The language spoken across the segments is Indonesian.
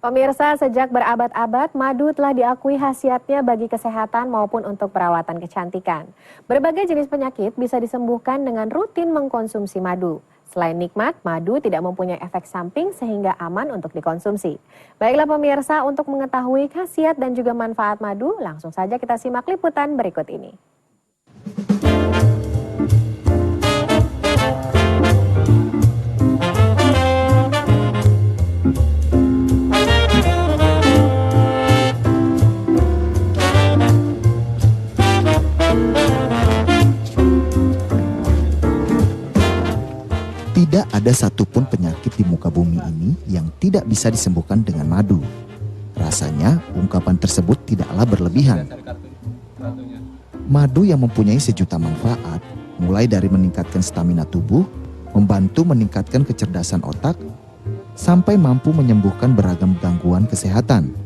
Pemirsa, sejak berabad-abad, madu telah diakui khasiatnya bagi kesehatan maupun untuk perawatan kecantikan. Berbagai jenis penyakit bisa disembuhkan dengan rutin mengkonsumsi madu. Selain nikmat, madu tidak mempunyai efek samping sehingga aman untuk dikonsumsi. Baiklah pemirsa, untuk mengetahui khasiat dan juga manfaat madu, langsung saja kita simak liputan berikut ini. Tidak ada satupun penyakit di muka bumi ini yang tidak bisa disembuhkan dengan madu. Rasanya, ungkapan tersebut tidaklah berlebihan. Madu yang mempunyai sejuta manfaat, mulai dari meningkatkan stamina tubuh, membantu meningkatkan kecerdasan otak, sampai mampu menyembuhkan beragam gangguan kesehatan.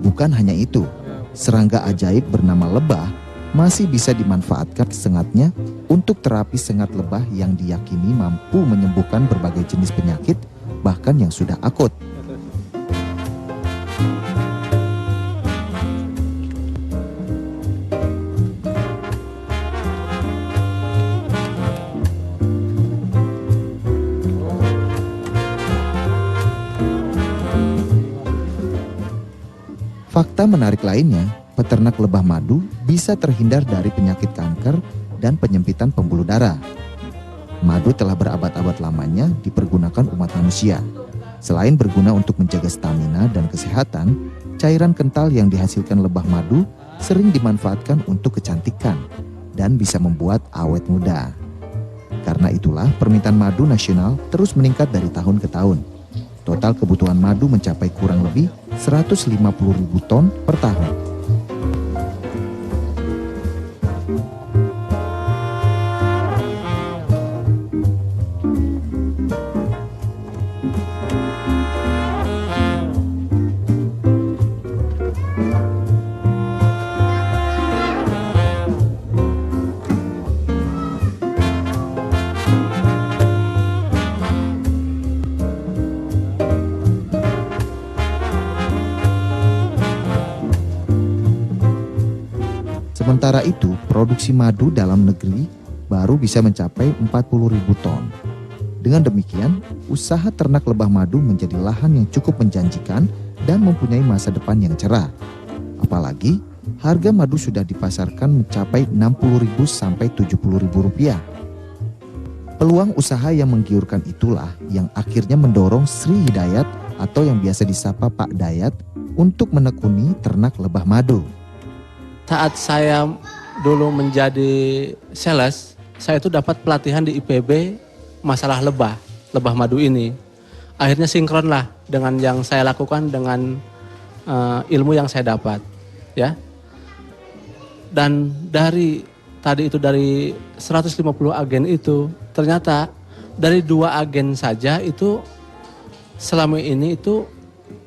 Bukan hanya itu, serangga ajaib bernama lebah masih bisa dimanfaatkan sengatnya untuk terapi sengat lebah yang diyakini mampu menyembuhkan berbagai jenis penyakit, bahkan yang sudah akut. Fakta menarik lainnya, peternak lebah madu bisa terhindar dari penyakit kanker dan penyempitan pembuluh darah. Madu telah berabad-abad lamanya dipergunakan umat manusia. Selain berguna untuk menjaga stamina dan kesehatan, cairan kental yang dihasilkan lebah madu sering dimanfaatkan untuk kecantikan dan bisa membuat awet muda. Karena itulah permintaan madu nasional terus meningkat dari tahun ke tahun. Total kebutuhan madu mencapai kurang lebih 150.000 ton per tahun. Sementara itu, produksi madu dalam negeri baru bisa mencapai 40.000 ton. Dengan demikian, usaha ternak lebah madu menjadi lahan yang cukup menjanjikan dan mempunyai masa depan yang cerah. Apalagi, harga madu sudah dipasarkan mencapai Rp60.000 sampai Rp70.000. Peluang usaha yang menggiurkan itulah yang akhirnya mendorong Sri Hidayat atau yang biasa disapa Pak Dayat untuk menekuni ternak lebah madu. Saat saya dulu menjadi sales, saya itu dapat pelatihan di IPB masalah lebah madu ini. Akhirnya sinkron lah dengan yang saya lakukan dengan ilmu yang saya dapat, ya. Dan dari 150 agen itu, ternyata dari 2 agen saja itu selama ini itu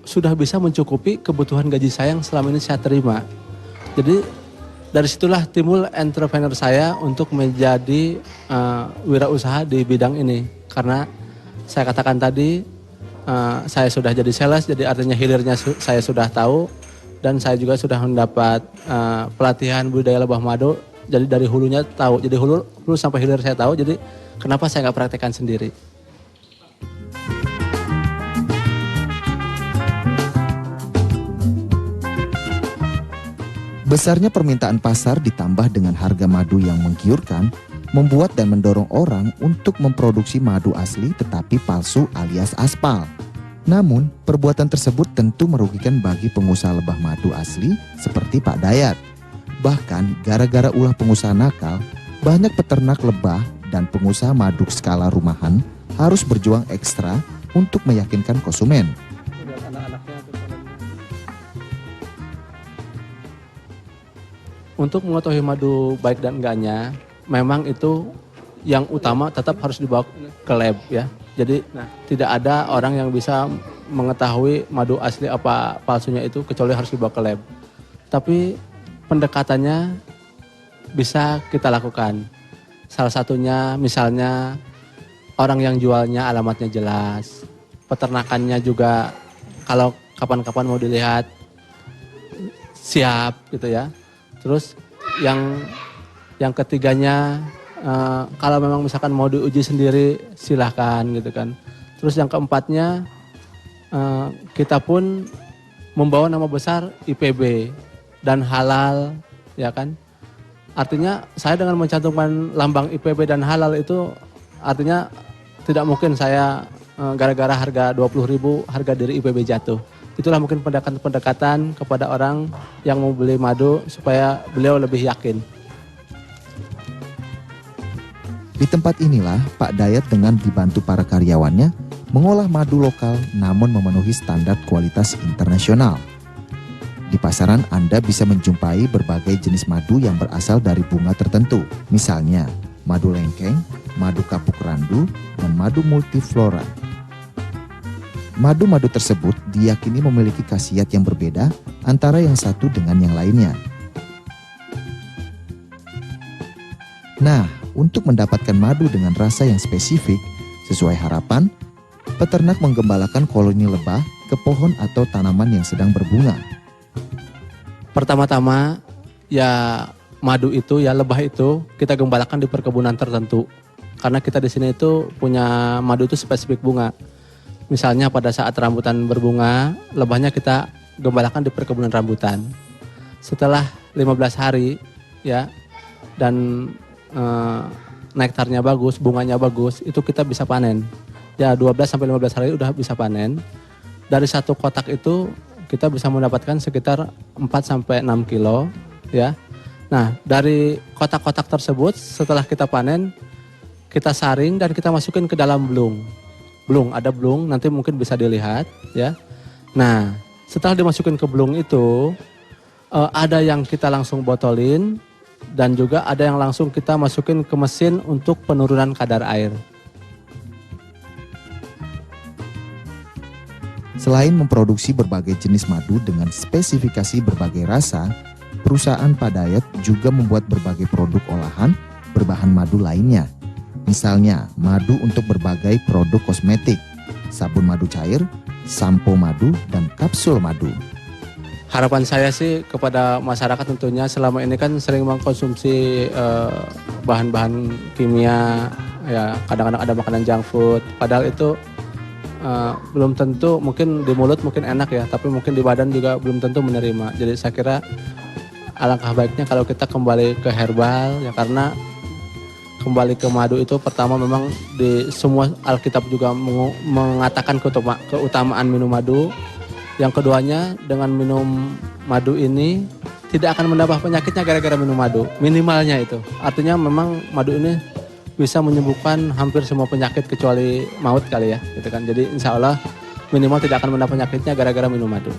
sudah bisa mencukupi kebutuhan gaji saya yang selama ini saya terima. Jadi dari situlah timbul entrepreneur saya untuk menjadi wirausaha di bidang ini. Karena saya katakan tadi saya sudah jadi sales, jadi artinya hilirnya saya sudah tahu. Dan saya juga sudah mendapat pelatihan budidaya lebah madu. Jadi dari hulunya tahu, jadi hulu sampai hilir saya tahu. Jadi kenapa saya nggak praktekkan sendiri? Besarnya permintaan pasar ditambah dengan harga madu yang menggiurkan, membuat dan mendorong orang untuk memproduksi madu asli tetapi palsu alias aspal. Namun, perbuatan tersebut tentu merugikan bagi pengusaha lebah madu asli seperti Pak Dayat. Bahkan, gara-gara ulah pengusaha nakal, banyak peternak lebah dan pengusaha madu skala rumahan harus berjuang ekstra untuk meyakinkan konsumen. Untuk mengetahui madu baik dan enggaknya, memang itu yang utama tetap harus dibawa ke lab, ya. Jadi tidak ada orang yang bisa mengetahui madu asli apa palsunya itu kecuali harus dibawa ke lab. Tapi pendekatannya bisa kita lakukan. Salah satunya misalnya orang yang jualnya alamatnya jelas, peternakannya juga kalau kapan-kapan mau dilihat siap gitu ya. Terus yang ketiganya kalau memang misalkan mau diuji sendiri silahkan gitu kan. Terus yang keempatnya kita pun membawa nama besar IPB dan halal ya kan. Artinya saya dengan mencantumkan lambang IPB dan halal itu artinya tidak mungkin saya gara-gara harga 20.000 harga diri IPB jatuh. Itulah mungkin pendekatan kepada orang yang mau beli madu supaya beliau lebih yakin. Di tempat inilah Pak Dayat dengan dibantu para karyawannya mengolah madu lokal namun memenuhi standar kualitas internasional. Di pasaran Anda bisa menjumpai berbagai jenis madu yang berasal dari bunga tertentu. Misalnya, madu lengkeng, madu kapuk randu, dan madu multiflora. Madu-madu tersebut diyakini memiliki khasiat yang berbeda antara yang satu dengan yang lainnya. Nah, untuk mendapatkan madu dengan rasa yang spesifik, sesuai harapan, peternak menggembalakan koloni lebah ke pohon atau tanaman yang sedang berbunga. Pertama-tama ya madu itu ya lebah itu kita gembalakan di perkebunan tertentu. Karena kita di sini itu punya madu itu spesifik bunga. Misalnya pada saat rambutan berbunga, lebahnya kita gembalakan di perkebunan rambutan. Setelah 15 hari ya dan nektarnya bagus, bunganya bagus, itu kita bisa panen. Ya 12 sampai 15 hari udah bisa panen. Dari satu kotak itu kita bisa mendapatkan sekitar 4 sampai 6 kilo ya. Nah, dari kotak-kotak tersebut setelah kita panen, kita saring dan kita masukin ke dalam blung. Ada blung, nanti mungkin bisa dilihat ya. Nah, setelah dimasukin ke blung itu ada yang kita langsung botolin dan juga ada yang langsung kita masukin ke mesin untuk penurunan kadar air. Selain memproduksi berbagai jenis madu dengan spesifikasi berbagai rasa, perusahaan Pak Dayat juga membuat berbagai produk olahan berbahan madu lainnya. Misalnya, madu untuk berbagai produk kosmetik, sabun madu cair, sampo madu, dan kapsul madu. Harapan saya sih kepada masyarakat tentunya selama ini kan sering mengkonsumsi bahan-bahan kimia, ya kadang-kadang ada makanan junk food, padahal itu belum tentu, mungkin di mulut mungkin enak ya, tapi mungkin di badan juga belum tentu menerima. Jadi saya kira alangkah baiknya kalau kita kembali ke herbal ya, karena kembali ke madu itu pertama memang di semua Alkitab juga mengatakan keutamaan minum madu. Yang keduanya dengan minum madu ini tidak akan menambah penyakitnya gara-gara minum madu, minimalnya itu. Artinya memang madu ini bisa menyembuhkan hampir semua penyakit kecuali maut kali ya, gitu kan. Jadi insya Allah minimal tidak akan menambah penyakitnya gara-gara minum madu.